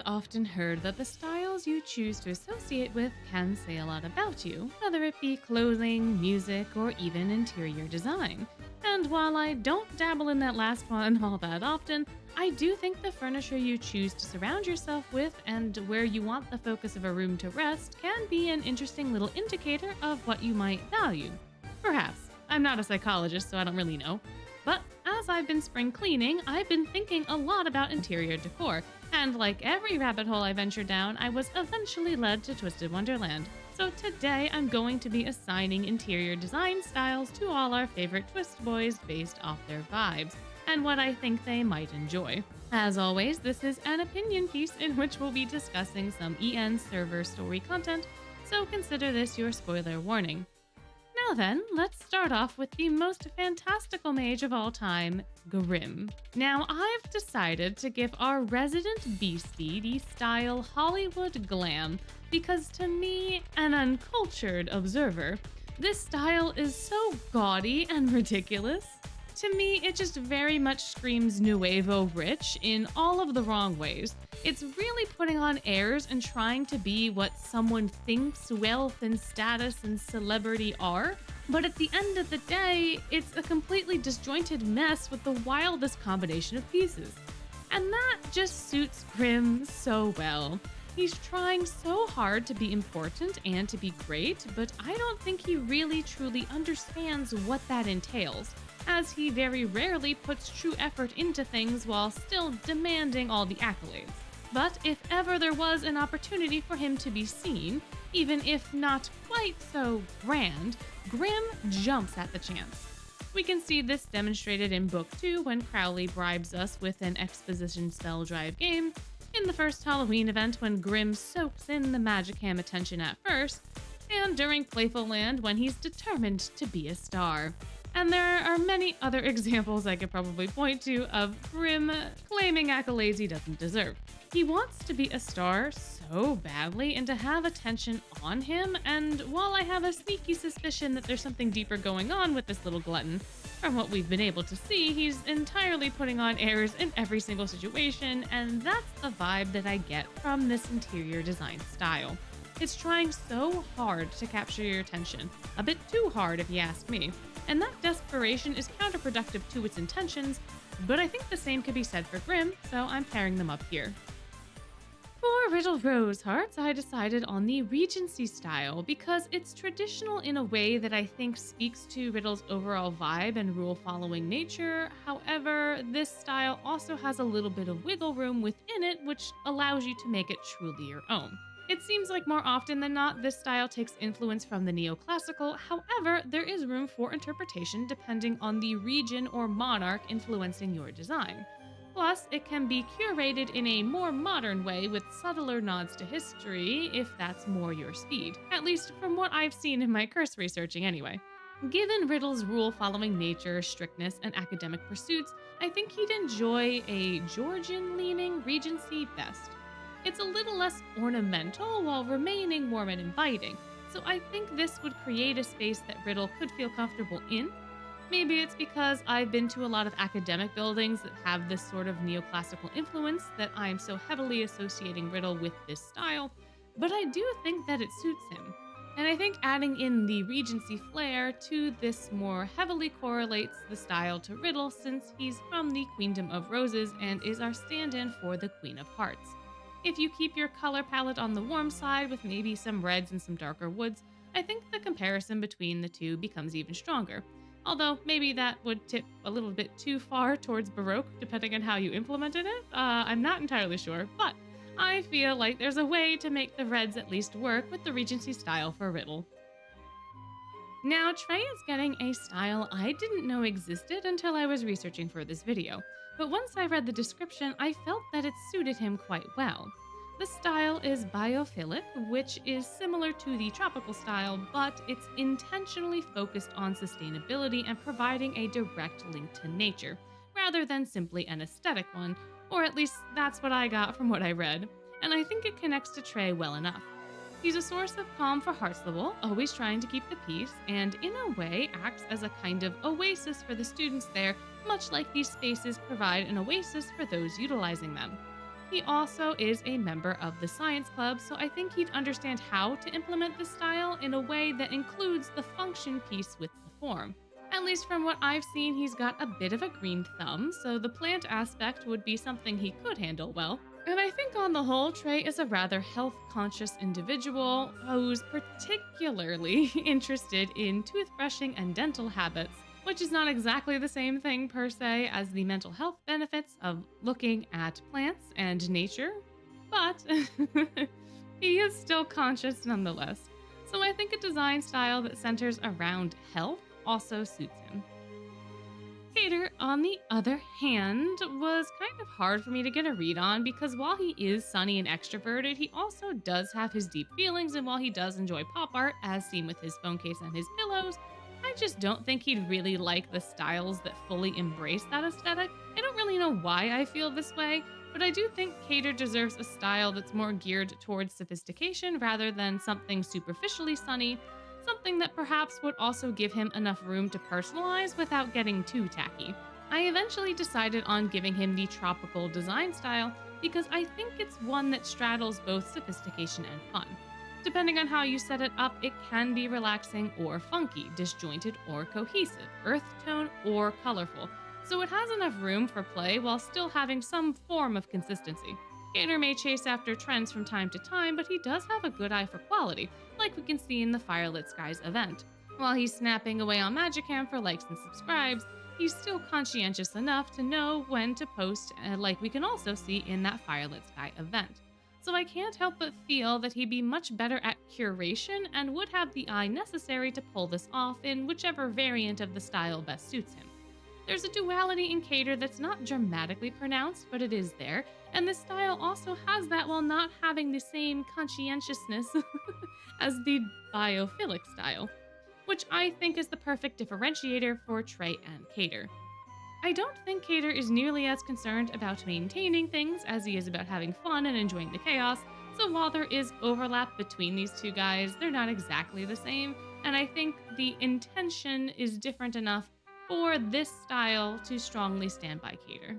often heard that the styles you choose to associate with can say a lot about you, whether it be clothing, music, or even interior design. And while I don't dabble in that last one all that often, I do think the furniture you choose to surround yourself with and where you want the focus of a room to rest can be an interesting little indicator of what you might value. Perhaps. I'm not a psychologist, so I don't really know. But as I've been spring cleaning, I've been thinking a lot about interior decor, and like every rabbit hole I ventured down, I was eventually led to Twisted Wonderland. So today I'm going to be assigning interior design styles to all our favorite Twist boys based off their vibes, and what I think they might enjoy. As always, this is an opinion piece in which we'll be discussing some EN server story content, so consider this your spoiler warning. Now then, let's start off with the most fantastical mage of all time, Grimm. Now, I've decided to give our resident beastie the style Hollywood Glam because to me, an uncultured observer, this style is so gaudy and ridiculous. To me, it just very much screams Nuevo rich in all of the wrong ways. It's really putting on airs and trying to be what someone thinks wealth and status and celebrity are. But at the end of the day, it's a completely disjointed mess with the wildest combination of pieces. And that just suits Grimm so well. He's trying so hard to be important and to be great, but I don't think he really truly understands what that entails, as he very rarely puts true effort into things while still demanding all the accolades. But if ever there was an opportunity for him to be seen, even if not quite so grand, Grimm jumps at the chance. We can see this demonstrated in Book 2 when Crowley bribes us with an exposition spell drive game, in the first Halloween event when Grimm soaks in the Magicam attention at first, and during Playful Land when he's determined to be a star. And there are many other examples I could probably point to of Grimm claiming accolades he doesn't deserve. He wants to be a star so badly and to have attention on him, and while I have a sneaky suspicion that there's something deeper going on with this little glutton, from what we've been able to see, he's entirely putting on airs in every single situation, and that's the vibe that I get from this interior design style. It's trying so hard to capture your attention, a bit too hard if you ask me, and that desperation is counterproductive to its intentions, but I think the same could be said for Grimm, so I'm pairing them up here. For Riddle Rose Hearts, I decided on the Regency style because it's traditional in a way that I think speaks to Riddle's overall vibe and rule-following nature. However, this style also has a little bit of wiggle room within it, which allows you to make it truly your own. It seems like more often than not, this style takes influence from the neoclassical. However, there is room for interpretation depending on the region or monarch influencing your design. Plus, it can be curated in a more modern way with subtler nods to history if that's more your speed, at least from what I've seen in my curse researching anyway. Given Riddle's rule-following nature, strictness, and academic pursuits, I think he'd enjoy a Georgian-leaning Regency best. It's a little less ornamental while remaining warm and inviting, so I think this would create a space that Riddle could feel comfortable in. Maybe it's because I've been to a lot of academic buildings that have this sort of neoclassical influence that I'm so heavily associating Riddle with this style, but I do think that it suits him. And I think adding in the Regency flair to this more heavily correlates the style to Riddle since he's from the Queendom of Roses and is our stand-in for the Queen of Hearts. If you keep your color palette on the warm side with maybe some reds and some darker woods, I think the comparison between the two becomes even stronger. Although maybe that would tip a little bit too far towards Baroque depending on how you implemented it. I'm not entirely sure, but I feel like there's a way to make the reds at least work with the Regency style for Riddle. Now, Trey is getting a style I didn't know existed until I was researching for this video, but once I read the description, I felt that it suited him quite well. The style is biophilic, which is similar to the tropical style, but it's intentionally focused on sustainability and providing a direct link to nature, rather than simply an aesthetic one, or at least that's what I got from what I read, and I think it connects to Trey well enough. He's a source of calm for Heartslable, always trying to keep the peace, and in a way acts as a kind of oasis for the students there, much like these spaces provide an oasis for those utilizing them. He also is a member of the science club, so I think he'd understand how to implement this style in a way that includes the function piece with the form. At least from what I've seen, he's got a bit of a green thumb, so the plant aspect would be something he could handle well. And I think on the whole, Trey is a rather health conscious individual who's particularly interested in toothbrushing and dental habits, which is not exactly the same thing per se as the mental health benefits of looking at plants and nature, but he is still conscious nonetheless. So I think a design style that centers around health also suits him. Hater, on the other hand, was kind of hard for me to get a read on because while he is sunny and extroverted, he also does have his deep feelings, and while he does enjoy pop art, as seen with his phone case and his pillows, I just don't think he'd really like the styles that fully embrace that aesthetic. I don't really know why I feel this way, but I do think Cater deserves a style that's more geared towards sophistication rather than something superficially sunny, something that perhaps would also give him enough room to personalize without getting too tacky. I eventually decided on giving him the tropical design style because I think it's one that straddles both sophistication and fun. Depending on how you set it up, it can be relaxing or funky, disjointed or cohesive, earth tone or colorful, so it has enough room for play while still having some form of consistency. Gator may chase after trends from time to time, but he does have a good eye for quality, like we can see in the Firelit Skies event. While he's snapping away on Magicam for likes and subscribes, he's still conscientious enough to know when to post, like we can also see in that Firelit Sky event. So I can't help but feel that he'd be much better at curation and would have the eye necessary to pull this off in whichever variant of the style best suits him. There's a duality in Cater that's not dramatically pronounced, but it is there, and this style also has that while not having the same conscientiousness as the biophilic style, which I think is the perfect differentiator for Trey and Cater. I don't think Cater is nearly as concerned about maintaining things as he is about having fun and enjoying the chaos, so while there is overlap between these two guys, they're not exactly the same, and I think the intention is different enough for this style to strongly stand by Cater.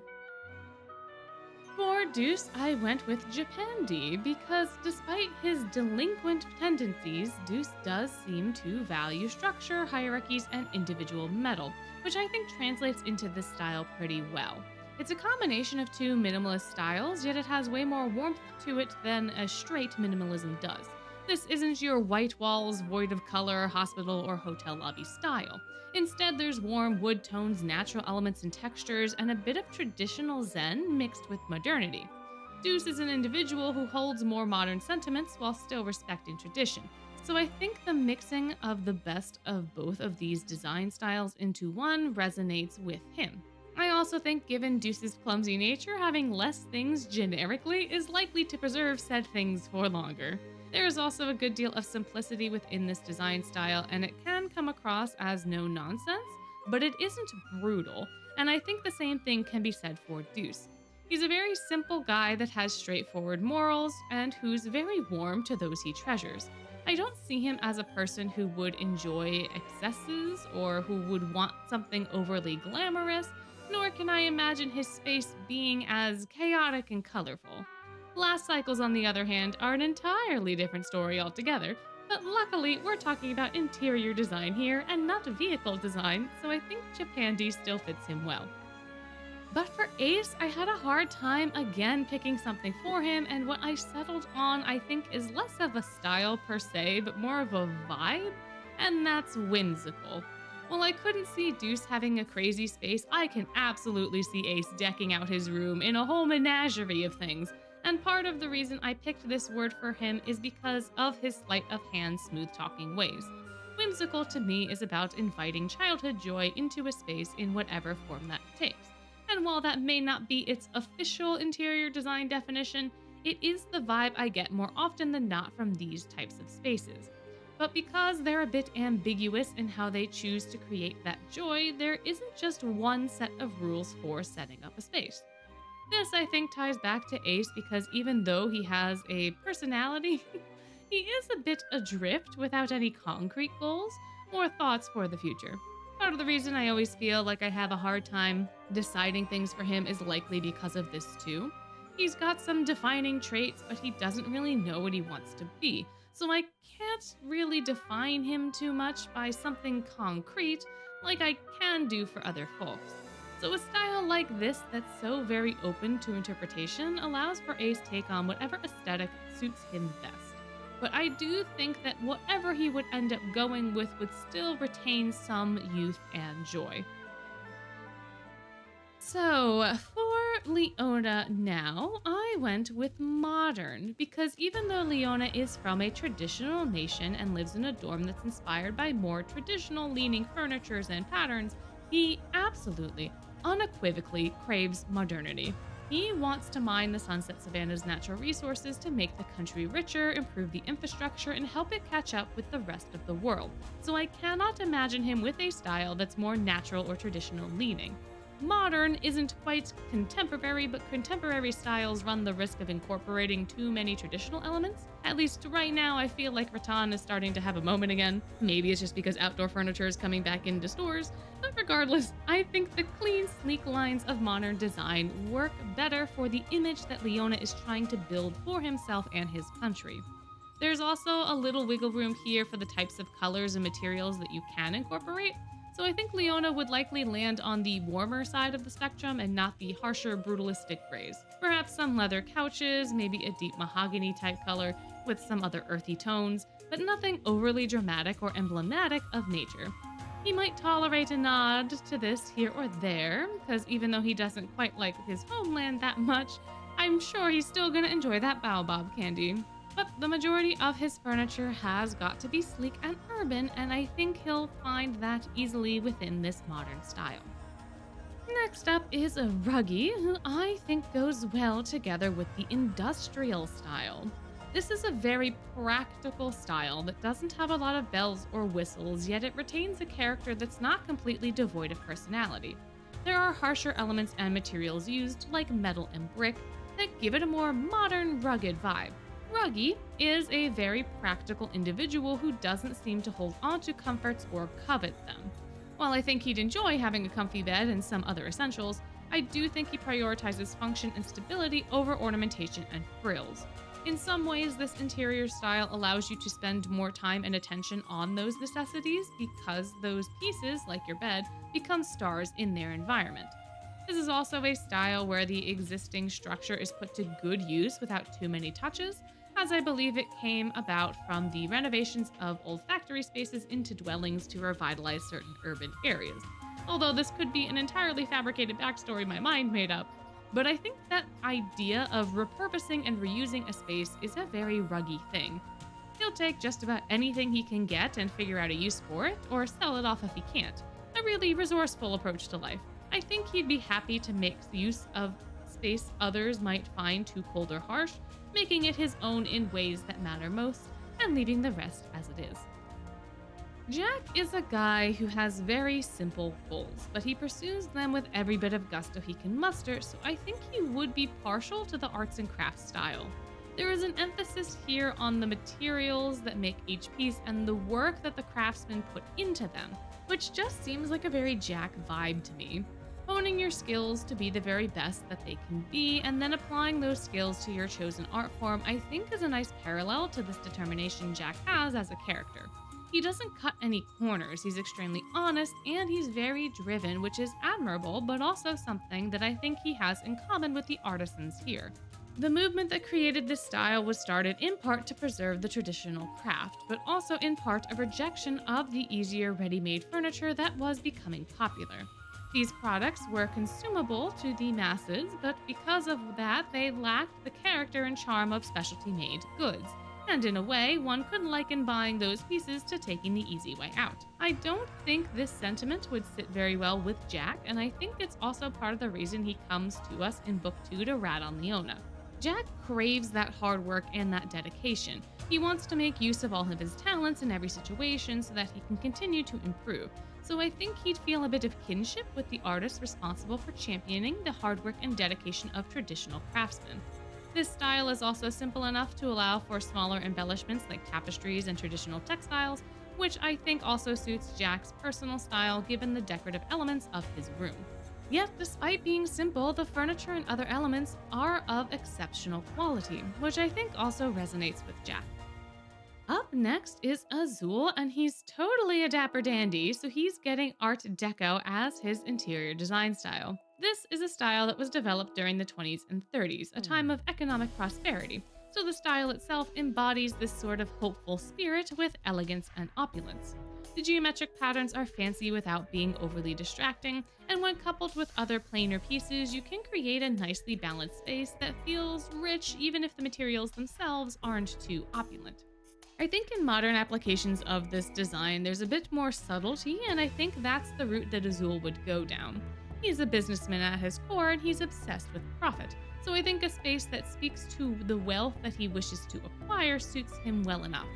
For Deuce, I went with Japandi because despite his delinquent tendencies, Deuce does seem to value structure, hierarchies, and individual metal, which I think translates into this style pretty well. It's a combination of two minimalist styles, yet it has way more warmth to it than a straight minimalism does. This isn't your white walls, void of color, hospital or hotel lobby style. Instead, there's warm wood tones, natural elements and textures, and a bit of traditional Zen mixed with modernity. Deuce is an individual who holds more modern sentiments while still respecting tradition, so I think the mixing of the best of both of these design styles into one resonates with him. I also think given Deuce's clumsy nature, having less things generically is likely to preserve said things for longer. There is also a good deal of simplicity within this design style, and it can come across as no nonsense, but it isn't brutal, and I think the same thing can be said for Deuce. He's a very simple guy that has straightforward morals, and who's very warm to those he treasures. I don't see him as a person who would enjoy excesses or who would want something overly glamorous, nor can I imagine his space being as chaotic and colorful. Last cycles, on the other hand, are an entirely different story altogether, but luckily we're talking about interior design here and not vehicle design, so I think Japandi still fits him well. But for Ace, I had a hard time again picking something for him, and what I settled on I think is less of a style per se, but more of a vibe, and that's whimsical. While I couldn't see Deuce having a crazy space, I can absolutely see Ace decking out his room in a whole menagerie of things. And part of the reason I picked this word for him is because of his sleight of hand, smooth-talking ways. Whimsical to me is about inviting childhood joy into a space in whatever form that takes. And while that may not be its official interior design definition, it is the vibe I get more often than not from these types of spaces. But because they're a bit ambiguous in how they choose to create that joy, there isn't just one set of rules for setting up a space. This, I think, ties back to Ace because even though he has a personality, he is a bit adrift without any concrete goals or thoughts for the future. Part of the reason I always feel like I have a hard time deciding things for him is likely because of this too. He's got some defining traits, but he doesn't really know what he wants to be, so I can't really define him too much by something concrete like I can do for other folks. So a style like this that's so very open to interpretation allows for Ace take on whatever aesthetic suits him best. But I do think that whatever he would end up going with would still retain some youth and joy. So, for Leona now, I went with modern because even though Leona is from a traditional nation and lives in a dorm that's inspired by more traditional leaning furnitures and patterns, he absolutely, unequivocally craves modernity. He wants to mine the Sunset Savannah's natural resources to make the country richer, improve the infrastructure, and help it catch up with the rest of the world. So I cannot imagine him with a style that's more natural or traditional leaning. Modern isn't quite contemporary, but contemporary styles run the risk of incorporating too many traditional elements. At least right now, I feel like rattan is starting to have a moment again. Maybe it's just because outdoor furniture is coming back into stores, but regardless, I think the clean, sleek lines of modern design work better for the image that Leona is trying to build for himself and his country. There's also a little wiggle room here for the types of colors and materials that you can incorporate, so I think Leona would likely land on the warmer side of the spectrum and not the harsher, brutalistic grays. Perhaps some leather couches, maybe a deep mahogany type color with some other earthy tones, but nothing overly dramatic or emblematic of nature. He might tolerate a nod to this here or there, because even though he doesn't quite like his homeland that much, I'm sure he's still gonna enjoy that baobab candy. But the majority of his furniture has got to be sleek and urban, and I think he'll find that easily within this modern style. Next up is a Ruggie, who I think goes well together with the industrial style. This is a very practical style that doesn't have a lot of bells or whistles, yet it retains a character that's not completely devoid of personality. There are harsher elements and materials used, like metal and brick, that give it a more modern, rugged vibe. Ruggie is a very practical individual who doesn't seem to hold on to comforts or covet them. While I think he'd enjoy having a comfy bed and some other essentials, I do think he prioritizes function and stability over ornamentation and frills. In some ways, this interior style allows you to spend more time and attention on those necessities because those pieces, like your bed, become stars in their environment. This is also a style where the existing structure is put to good use without too many touches, as I believe it came about from the renovations of old factory spaces into dwellings to revitalize certain urban areas. Although this could be an entirely fabricated backstory my mind made up, but I think that idea of repurposing and reusing a space is a very Ruggie thing. He'll take just about anything he can get and figure out a use for it, or sell it off if he can't. A really resourceful approach to life. I think he'd be happy to make use of space others might find too cold or harsh, making it his own in ways that matter most, and leaving the rest as it is. Jack is a guy who has very simple goals, but he pursues them with every bit of gusto he can muster, so I think he would be partial to the arts and crafts style. There is an emphasis here on the materials that make each piece and the work that the craftsmen put into them, which just seems like a very Jack vibe to me. Honing your skills to be the very best that they can be, and then applying those skills to your chosen art form, I think is a nice parallel to this determination Jack has as a character. He doesn't cut any corners, he's extremely honest, and he's very driven, which is admirable, but also something that I think he has in common with the artisans here. The movement that created this style was started in part to preserve the traditional craft, but also in part a rejection of the easier ready-made furniture that was becoming popular. These products were consumable to the masses, but because of that, they lacked the character and charm of specialty-made goods. And in a way, one could liken buying those pieces to taking the easy way out. I don't think this sentiment would sit very well with Jack, and I think it's also part of the reason he comes to us in Book 2 to rat on Leona. Jack craves that hard work and that dedication. He wants to make use of all of his talents in every situation so that he can continue to improve. So I think he'd feel a bit of kinship with the artist responsible for championing the hard work and dedication of traditional craftsmen. This style is also simple enough to allow for smaller embellishments like tapestries and traditional textiles, which I think also suits Jack's personal style given the decorative elements of his room. Yet, despite being simple, the furniture and other elements are of exceptional quality, which I think also resonates with Jack. Up next is Azul, and he's totally a dapper dandy, so he's getting Art Deco as his interior design style. This is a style that was developed during the 20s and 30s, a time of economic prosperity, so the style itself embodies this sort of hopeful spirit with elegance and opulence. The geometric patterns are fancy without being overly distracting, and when coupled with other plainer pieces, you can create a nicely balanced space that feels rich even if the materials themselves aren't too opulent. I think in modern applications of this design, there's a bit more subtlety, and I think that's the route that Azul would go down. He's a businessman at his core, and he's obsessed with profit, so I think a space that speaks to the wealth that he wishes to acquire suits him well enough.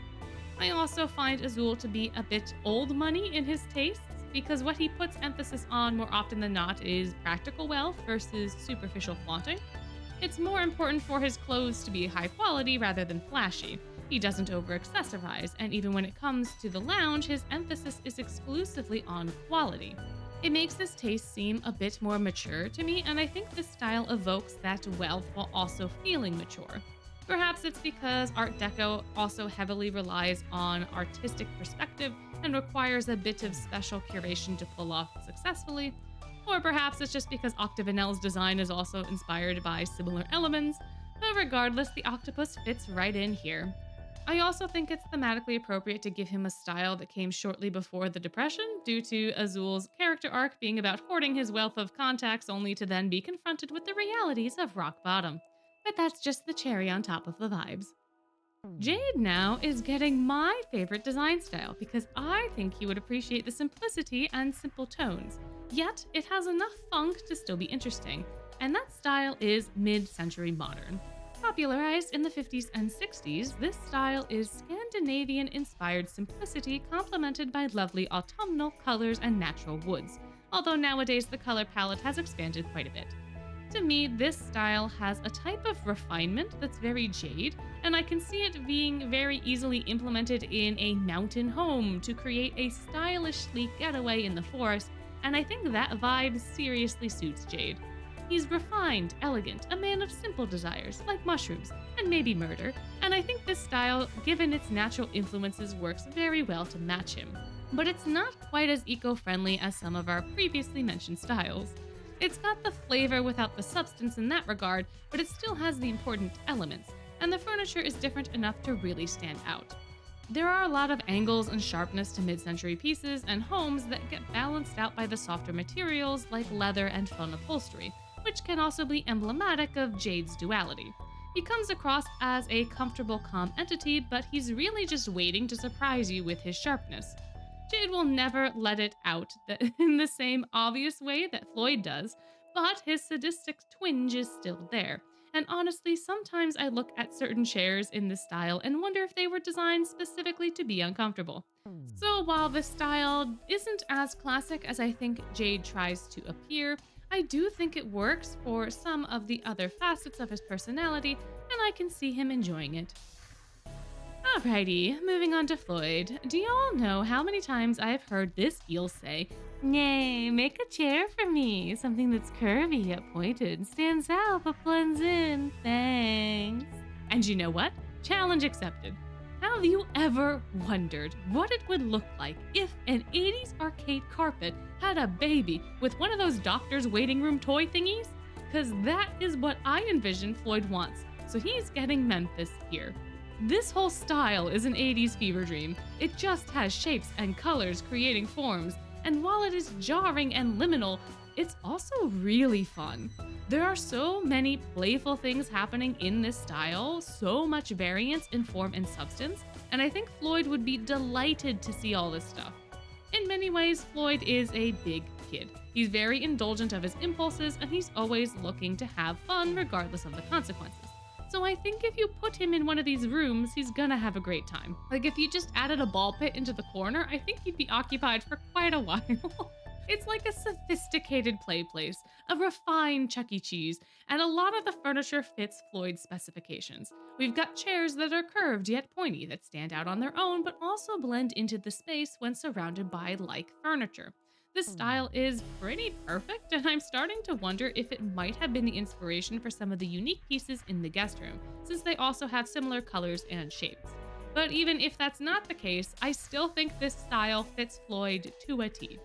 I also find Azul to be a bit old money in his tastes, because what he puts emphasis on more often than not is practical wealth versus superficial flaunting. It's more important for his clothes to be high quality rather than flashy. He doesn't over accessorize, and even when it comes to the lounge, his emphasis is exclusively on quality. It makes his taste seem a bit more mature to me, and I think this style evokes that wealth while also feeling mature. Perhaps it's because Art Deco also heavily relies on artistic perspective and requires a bit of special curation to pull off successfully. Or perhaps it's just because Octavanel's design is also inspired by similar elements, but regardless, the octopus fits right in here. I also think it's thematically appropriate to give him a style that came shortly before the Depression, due to Azul's character arc being about hoarding his wealth of contacts only to then be confronted with the realities of rock bottom. But that's just the cherry on top of the vibes. Jade now is getting my favorite design style because I think he would appreciate the simplicity and simple tones, yet it has enough funk to still be interesting, and that style is mid-century modern. Popularized in the 50s and 60s, this style is Scandinavian-inspired simplicity complemented by lovely autumnal colors and natural woods, although nowadays the color palette has expanded quite a bit. To me, this style has a type of refinement that's very Jade, and I can see it being very easily implemented in a mountain home to create a stylish, sleek getaway in the forest, and I think that vibe seriously suits Jade. He's refined, elegant, a man of simple desires, like mushrooms, and maybe murder, and I think this style, given its natural influences, works very well to match him. But it's not quite as eco-friendly as some of our previously mentioned styles. It's got the flavor without the substance in that regard, but it still has the important elements, and the furniture is different enough to really stand out. There are a lot of angles and sharpness to mid-century pieces and homes that get balanced out by the softer materials like leather and fun upholstery, which can also be emblematic of Jade's duality. He comes across as a comfortable, calm entity, but he's really just waiting to surprise you with his sharpness. Jade will never let it out in the same obvious way that Floyd does, but his sadistic twinge is still there. And honestly, sometimes I look at certain chairs in this style and wonder if they were designed specifically to be uncomfortable. So while this style isn't as classic as I think Jade tries to appear, I do think it works for some of the other facets of his personality, and I can see him enjoying it. Alrighty, moving on to Floyd. Do y'all know how many times I've heard this eel say, "Nay, make a chair for me. Something that's curvy yet pointed, stands out but blends in. Thanks." And you know what? Challenge accepted. Have you ever wondered what it would look like if an 80s arcade carpet had a baby with one of those doctor's waiting room toy thingies? Because that is what I envision Floyd wants, so he's getting Memphis here. This whole style is an 80s fever dream. It just has shapes and colors creating forms, and while it is jarring and liminal, it's also really fun. There are so many playful things happening in this style, so much variance in form and substance, and I think Floyd would be delighted to see all this stuff. In many ways, Floyd is a big kid. He's very indulgent of his impulses, and he's always looking to have fun regardless of the consequences. So I think if you put him in one of these rooms, he's gonna have a great time. Like if you just added a ball pit into the corner, I think he'd be occupied for quite a while. It's like a sophisticated play place, a refined Chuck E. Cheese, and a lot of the furniture fits Floyd's specifications. We've got chairs that are curved yet pointy that stand out on their own, but also blend into the space when surrounded by like furniture. This style is pretty perfect, and I'm starting to wonder if it might have been the inspiration for some of the unique pieces in the guest room, since they also have similar colors and shapes. But even if that's not the case, I still think this style fits Floyd to a T.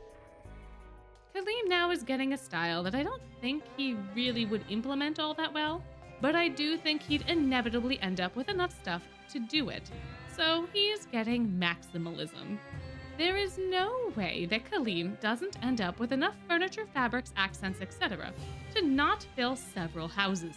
Kalim now is getting a style that I don't think he really would implement all that well, but I do think he'd inevitably end up with enough stuff to do it. So he is getting maximalism. There is no way that Kalim doesn't end up with enough furniture, fabrics, accents, etc. to not fill several houses.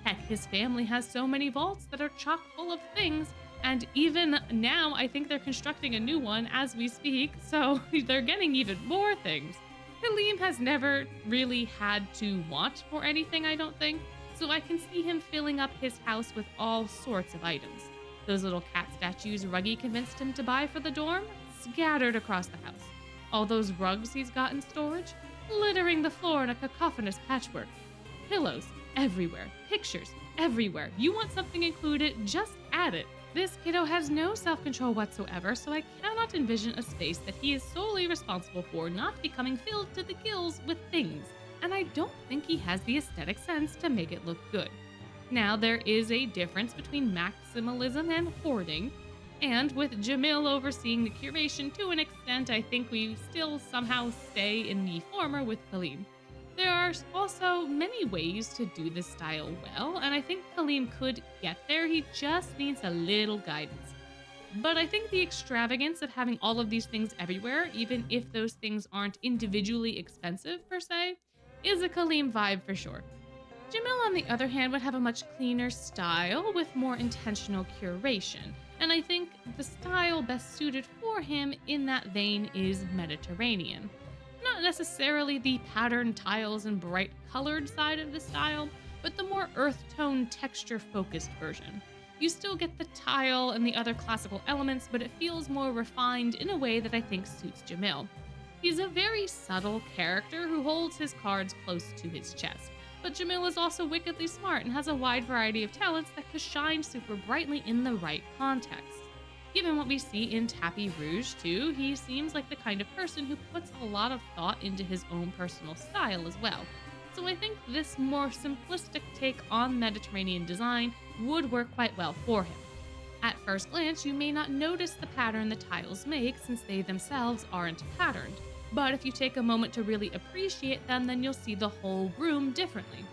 Heck, his family has so many vaults that are chock full of things, and even now I think they're constructing a new one as we speak, so they're getting even more things. Kalim has never really had to want for anything, I don't think, so I can see him filling up his house with all sorts of items. Those little cat statues Ruggie convinced him to buy for the dorm, scattered across the house. All those rugs he's got in storage, littering the floor in a cacophonous patchwork. Pillows everywhere, pictures everywhere. You want something included, just add it. This kiddo has no self-control whatsoever, so I cannot envision a space that he is solely responsible for not becoming filled to the gills with things, and I don't think he has the aesthetic sense to make it look good. Now, there is a difference between maximalism and hoarding, and with Jamil overseeing the curation to an extent, I think we still somehow stay in the former with Kalim. There are also many ways to do this style well, and I think Kalim could get there, he just needs a little guidance. But I think the extravagance of having all of these things everywhere, even if those things aren't individually expensive per se, is a Kalim vibe for sure. Jamil, on the other hand, would have a much cleaner style with more intentional curation, and I think the style best suited for him in that vein is Mediterranean. Not necessarily the patterned tiles and bright colored side of the style, but the more earth tone texture focused version. You still get the tile and the other classical elements, but it feels more refined in a way that I think suits Jamil. He's a very subtle character who holds his cards close to his chest, but Jamil is also wickedly smart and has a wide variety of talents that could shine super brightly in the right context. Given what we see in Tapis Rouge too, he seems like the kind of person who puts a lot of thought into his own personal style as well. So I think this more simplistic take on Mediterranean design would work quite well for him. At first glance, you may not notice the pattern the tiles make since they themselves aren't patterned, but if you take a moment to really appreciate them, then you'll see the whole room differently.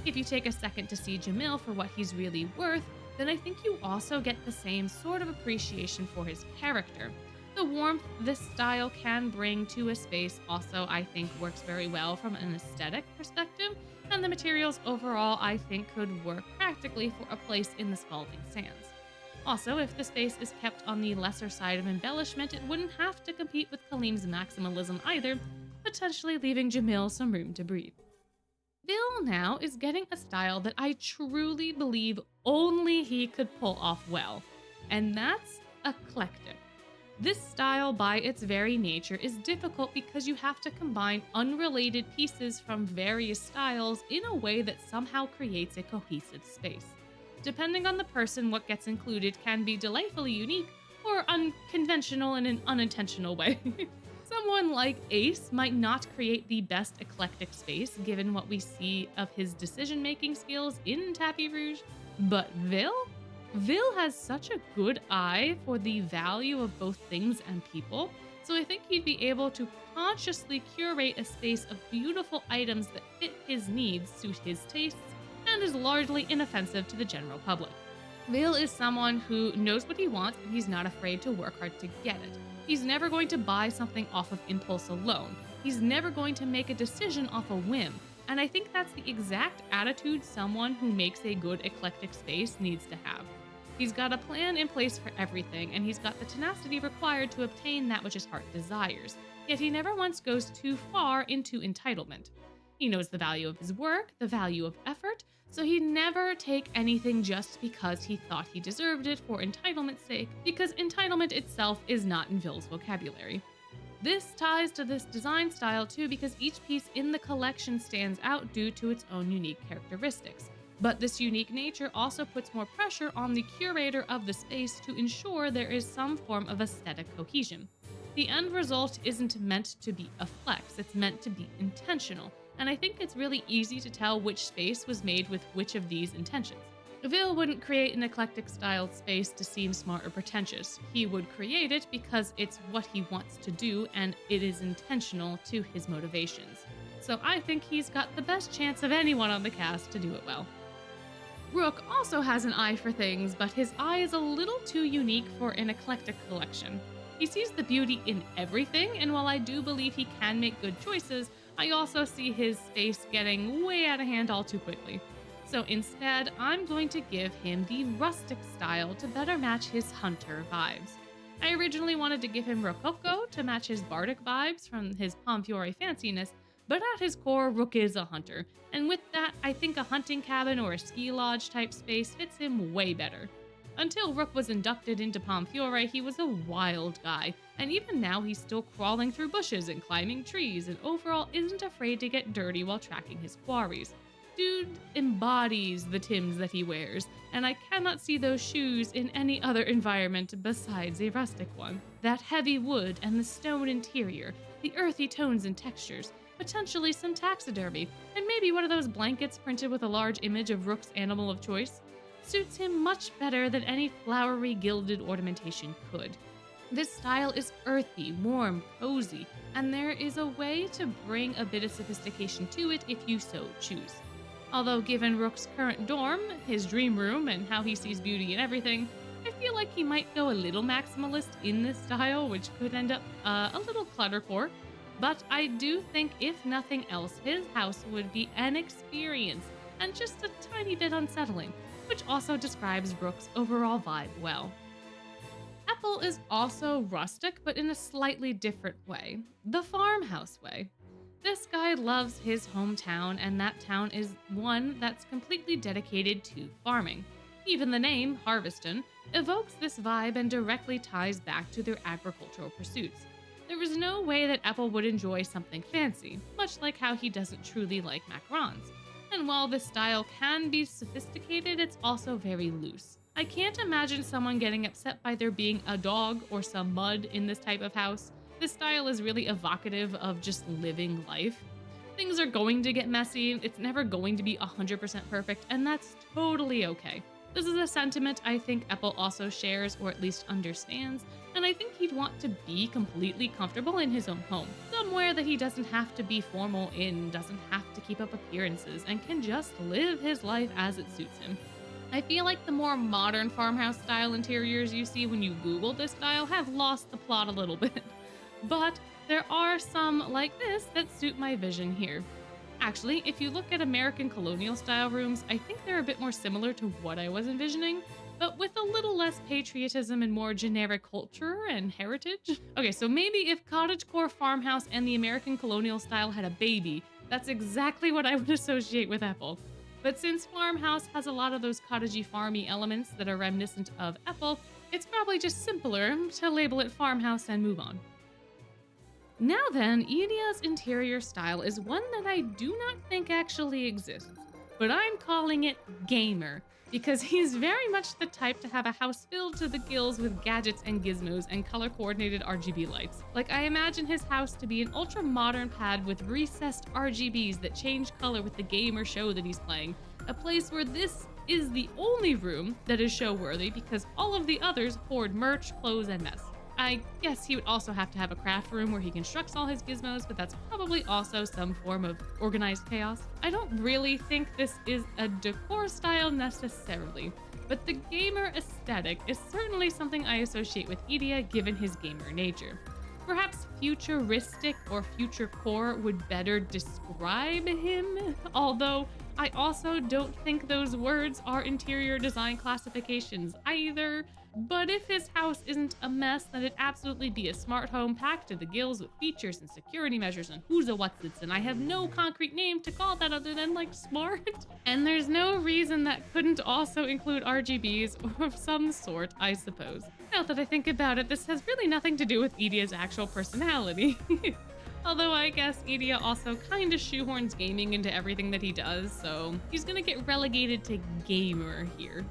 If you take a second to see Jamil for what he's really worth, then I think you also get the same sort of appreciation for his character. The warmth this style can bring to a space also, I think, works very well from an aesthetic perspective, and the materials overall, I think, could work practically for a place in the Spalding Sands. Also, if the space is kept on the lesser side of embellishment, it wouldn't have to compete with Kalim's maximalism either, potentially leaving Jamil some room to breathe. Bill now is getting a style that I truly believe only he could pull off well, and that's eclectic. This style, by its very nature, is difficult because you have to combine unrelated pieces from various styles in a way that somehow creates a cohesive space. Depending on the person, what gets included can be delightfully unique or unconventional in an unintentional way. Someone like Ace might not create the best eclectic space given what we see of his decision-making skills in Tapis Rouge, but Vil has such a good eye for the value of both things and people, so I think he'd be able to consciously curate a space of beautiful items that fit his needs, suit his tastes, and is largely inoffensive to the general public. Vil is someone who knows what he wants, and he's not afraid to work hard to get it. He's never going to buy something off of impulse alone. He's never going to make a decision off a whim. And I think that's the exact attitude someone who makes a good eclectic space needs to have. He's got a plan in place for everything, and he's got the tenacity required to obtain that which his heart desires. Yet he never once goes too far into entitlement. He knows the value of his work, the value of effort, so he'd never take anything just because he thought he deserved it for entitlement's sake, because entitlement itself is not in Vil's vocabulary. This ties to this design style too because each piece in the collection stands out due to its own unique characteristics. But this unique nature also puts more pressure on the curator of the space to ensure there is some form of aesthetic cohesion. The end result isn't meant to be a flex, it's meant to be intentional, and I think it's really easy to tell which space was made with which of these intentions. Vil wouldn't create an eclectic styled space to seem smart or pretentious. He would create it because it's what he wants to do and it is intentional to his motivations. So I think he's got the best chance of anyone on the cast to do it well. Rook also has an eye for things, but his eye is a little too unique for an eclectic collection. He sees the beauty in everything, and while I do believe he can make good choices, I also see his space getting way out of hand all too quickly. So instead, I'm going to give him the rustic style to better match his hunter vibes. I originally wanted to give him Rococo to match his bardic vibes from his Pomfiore fanciness, but at his core, Rook is a hunter, and with that, I think a hunting cabin or a ski lodge type space fits him way better. Until Rook was inducted into Pomfiore, he was a wild guy, and even now he's still crawling through bushes and climbing trees, and overall isn't afraid to get dirty while tracking his quarries. Dude embodies the Tims that he wears, and I cannot see those shoes in any other environment besides a rustic one. That heavy wood and the stone interior, the earthy tones and textures, potentially some taxidermy, and maybe one of those blankets printed with a large image of Rook's animal of choice, suits him much better than any flowery gilded ornamentation could. This style is earthy, warm, cozy, and there is a way to bring a bit of sophistication to it if you so choose. Although given Rook's current dorm, his dream room, and how he sees beauty in everything, I feel like he might go a little maximalist in this style, which could end up a little cluttercore. But I do think, if nothing else, his house would be an experience, and just a tiny bit unsettling, which also describes Rook's overall vibe well. Epel is also rustic, but in a slightly different way, the farmhouse way. This guy loves his hometown, and that town is one that's completely dedicated to farming. Even the name, Harveston, evokes this vibe and directly ties back to their agricultural pursuits. There is no way that Epel would enjoy something fancy, much like how he doesn't truly like macarons. And while this style can be sophisticated, it's also very loose. I can't imagine someone getting upset by there being a dog or some mud in this type of house. This style is really evocative of just living life. Things are going to get messy, it's never going to be 100% perfect, and that's totally okay. This is a sentiment I think Epel also shares, or at least understands, and I think he'd want to be completely comfortable in his own home. Somewhere that he doesn't have to be formal in, doesn't have to keep up appearances, and can just live his life as it suits him. I feel like the more modern farmhouse style interiors you see when you Google this style have lost the plot a little bit. But there are some like this that suit my vision here. Actually, if you look at American colonial style rooms, I think they're a bit more similar to what I was envisioning, but with a little less patriotism and more generic culture and heritage. Okay, so maybe if cottagecore farmhouse and the American colonial style had a baby, that's exactly what I would associate with Epel. But since farmhouse has a lot of those cottagey farmy elements that are reminiscent of Epel, it's probably just simpler to label it farmhouse and move on. Now then, Idia's interior style is one that I do not think actually exists, but I'm calling it gamer, because he's very much the type to have a house filled to the gills with gadgets and gizmos and color-coordinated RGB lights. Like, I imagine his house to be an ultra-modern pad with recessed RGBs that change color with the game or show that he's playing, a place where this is the only room that is show-worthy because all of the others hoard merch, clothes, and mess. I guess he would also have to have a craft room where he constructs all his gizmos, but that's probably also some form of organized chaos. I don't really think this is a decor style necessarily, but the gamer aesthetic is certainly something I associate with Idia given his gamer nature. Perhaps futuristic or future core would better describe him, although I also don't think those words are interior design classifications either. But if his house isn't a mess, then it'd absolutely be a smart home packed to the gills with features and security measures and who's a what's its, and I have no concrete name to call that other than like smart. And there's no reason that couldn't also include RGBs of some sort, I suppose. Now that I think about it, this has really nothing to do with Idia's actual personality. Although I guess Idia also kinda shoehorns gaming into everything that he does, so he's gonna get relegated to gamer here.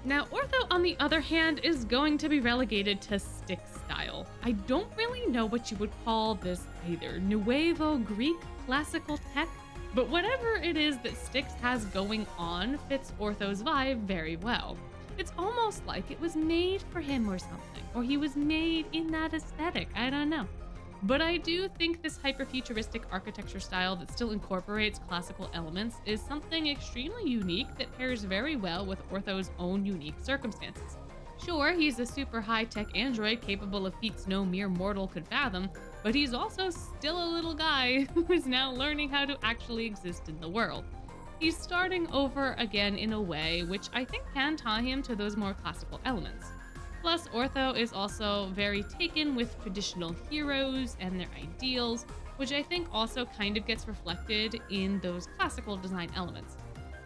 Now, Ortho, on the other hand, is going to be relegated to stick style. I don't really know what you would call this either. Nuevo Greek, classical tech, but whatever it is that Styx has going on fits Ortho's vibe very well. It's almost like it was made for him or something, or he was made in that aesthetic, I don't know. But I do think this hyper-futuristic architecture style that still incorporates classical elements is something extremely unique that pairs very well with Ortho's own unique circumstances. Sure, he's a super high-tech android capable of feats no mere mortal could fathom, but he's also still a little guy who is now learning how to actually exist in the world. He's starting over again in a way which I think can tie him to those more classical elements. Plus, Ortho is also very taken with traditional heroes and their ideals, which I think also kind of gets reflected in those classical design elements.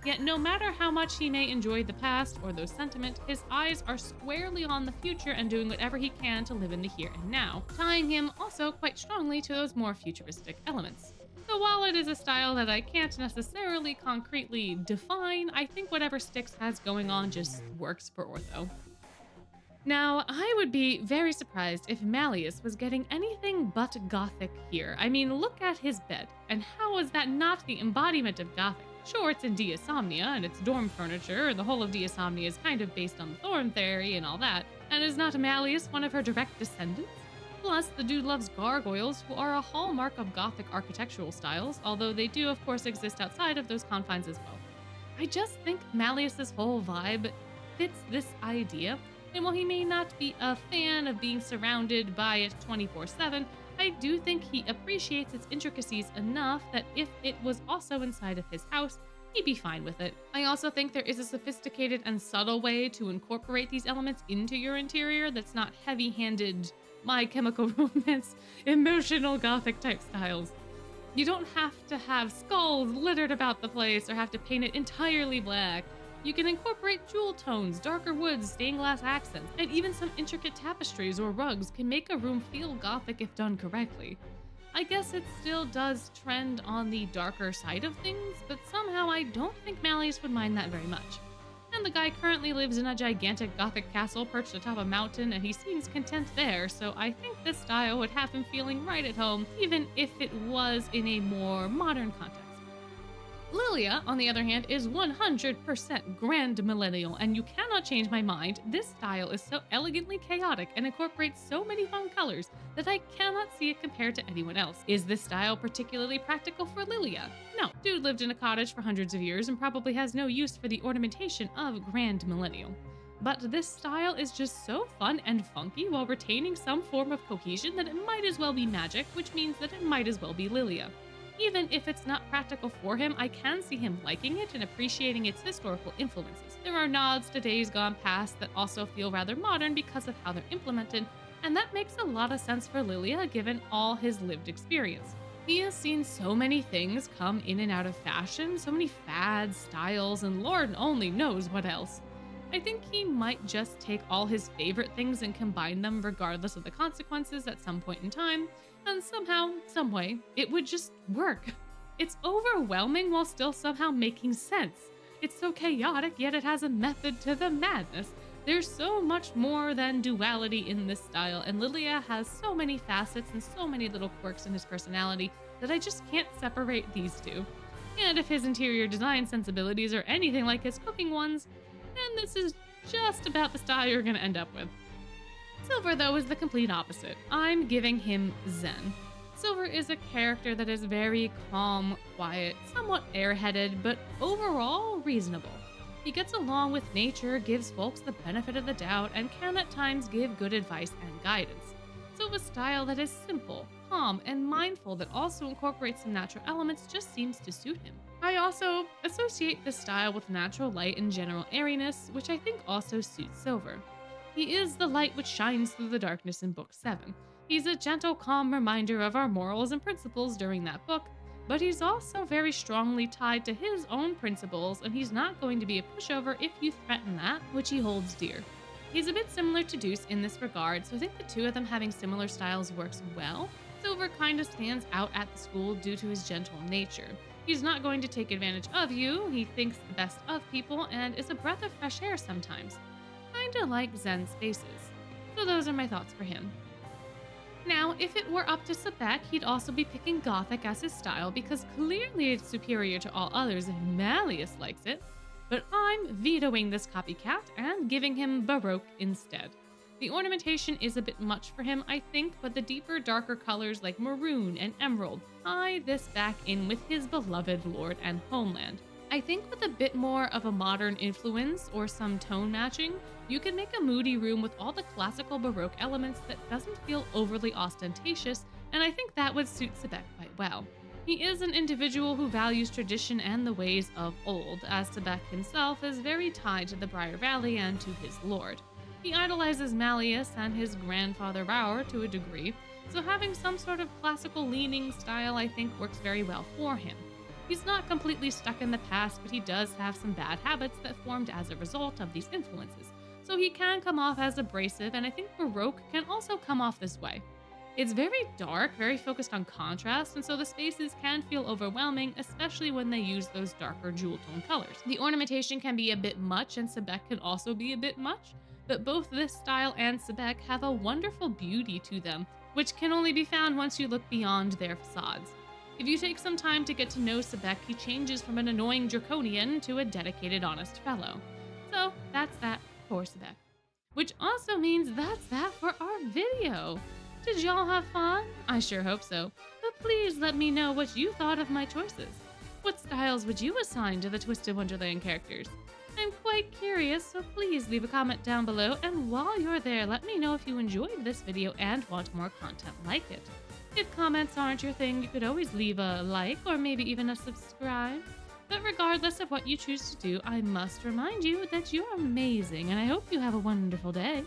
Yet no matter how much he may enjoy the past or those sentiments, his eyes are squarely on the future and doing whatever he can to live in the here and now, tying him also quite strongly to those more futuristic elements. So while it is a style that I can't necessarily concretely define, I think whatever Styx has going on just works for Ortho. Now, I would be very surprised if Malleus was getting anything but gothic here. I mean, look at his bed, and how is that not the embodiment of gothic? Sure, it's in Diasomnia, and it's dorm furniture, and the whole of Diasomnia is kind of based on the Thorn theory and all that, and is not Malleus one of her direct descendants? Plus, the dude loves gargoyles, who are a hallmark of gothic architectural styles, although they do of course exist outside of those confines as well. I just think Malleus's whole vibe fits this idea. And while he may not be a fan of being surrounded by it 24/7, I do think he appreciates its intricacies enough that if it was also inside of his house, he'd be fine with it. I also think there is a sophisticated and subtle way to incorporate these elements into your interior that's not heavy-handed, My Chemical Romance, emotional gothic type styles. You don't have to have skulls littered about the place or have to paint it entirely black. You can incorporate jewel tones, darker woods, stained glass accents, and even some intricate tapestries or rugs can make a room feel gothic if done correctly. I guess it still does trend on the darker side of things, but somehow I don't think Malleus would mind that very much. And the guy currently lives in a gigantic gothic castle perched atop a mountain, and he seems content there, so I think this style would have him feeling right at home, even if it was in a more modern context. Lilia, on the other hand, is 100% grand millennial, and you cannot change my mind. This style is so elegantly chaotic and incorporates so many fun colors that I cannot see it compared to anyone else. Is this style particularly practical for Lilia? No, dude lived in a cottage for hundreds of years and probably has no use for the ornamentation of grand millennial. But this style is just so fun and funky while retaining some form of cohesion that it might as well be magic, which means that it might as well be Lilia. Even if it's not practical for him, I can see him liking it and appreciating its historical influences. There are nods to days gone past that also feel rather modern because of how they're implemented, and that makes a lot of sense for Lilia given all his lived experience. He has seen so many things come in and out of fashion, so many fads, styles, and Lord only knows what else. I think he might just take all his favorite things and combine them regardless of the consequences at some point in time, and somehow, someway, it would just work. It's overwhelming while still somehow making sense. It's so chaotic, yet it has a method to the madness. There's so much more than duality in this style, and Lilia has so many facets and so many little quirks in his personality that I just can't separate these two. And if his interior design sensibilities are anything like his cooking ones, then this is just about the style you're gonna end up with. Silver, though, is the complete opposite. I'm giving him Zen. Silver is a character that is very calm, quiet, somewhat airheaded, but overall reasonable. He gets along with nature, gives folks the benefit of the doubt, and can at times give good advice and guidance. So a style that is simple, calm, and mindful that also incorporates some natural elements just seems to suit him. I also associate this style with natural light and general airiness, which I think also suits Silver. He is the light which shines through the darkness in Book 7. He's a gentle, calm reminder of our morals and principles during that book, but he's also very strongly tied to his own principles, and he's not going to be a pushover if you threaten that, which he holds dear. He's a bit similar to Deuce in this regard, so I think the two of them having similar styles works well. Silver kind of stands out at the school due to his gentle nature. He's not going to take advantage of you, he thinks the best of people, and is a breath of fresh air sometimes. Kinda like Zen spaces. So those are my thoughts for him. Now, if it were up to Sebek, he'd also be picking Gothic as his style because clearly it's superior to all others if Malleus likes it. But I'm vetoing this copycat and giving him Baroque instead. The ornamentation is a bit much for him, I think, but the deeper, darker colors like maroon and emerald tie this back in with his beloved lord and homeland. I think with a bit more of a modern influence or some tone matching, you could make a moody room with all the classical Baroque elements that doesn't feel overly ostentatious, and I think that would suit Sebek quite well. He is an individual who values tradition and the ways of old, as Sebek himself is very tied to the Briar Valley and to his lord. He idolizes Malleus and his grandfather Bauer to a degree, so having some sort of classical leaning style I think works very well for him. He's not completely stuck in the past, but he does have some bad habits that formed as a result of these influences, so he can come off as abrasive, and I think Baroque can also come off this way. It's very dark, very focused on contrast, and so the spaces can feel overwhelming, especially when they use those darker jewel tone colors. The ornamentation can be a bit much, and Sebek can also be a bit much, but both this style and Sebek have a wonderful beauty to them, which can only be found once you look beyond their facades. If you take some time to get to know Sebek, he changes from an annoying draconian to a dedicated, honest fellow. So that's that for Sebek. Which also means that's that for our video. Did y'all have fun? I sure hope so. But please let me know what you thought of my choices. What styles would you assign to the Twisted Wonderland characters? I'm quite curious, so please leave a comment down below, and while you're there, let me know if you enjoyed this video and want more content like it. If comments aren't your thing, you could always leave a like or maybe even a subscribe. But regardless of what you choose to do, I must remind you that you're amazing, and I hope you have a wonderful day.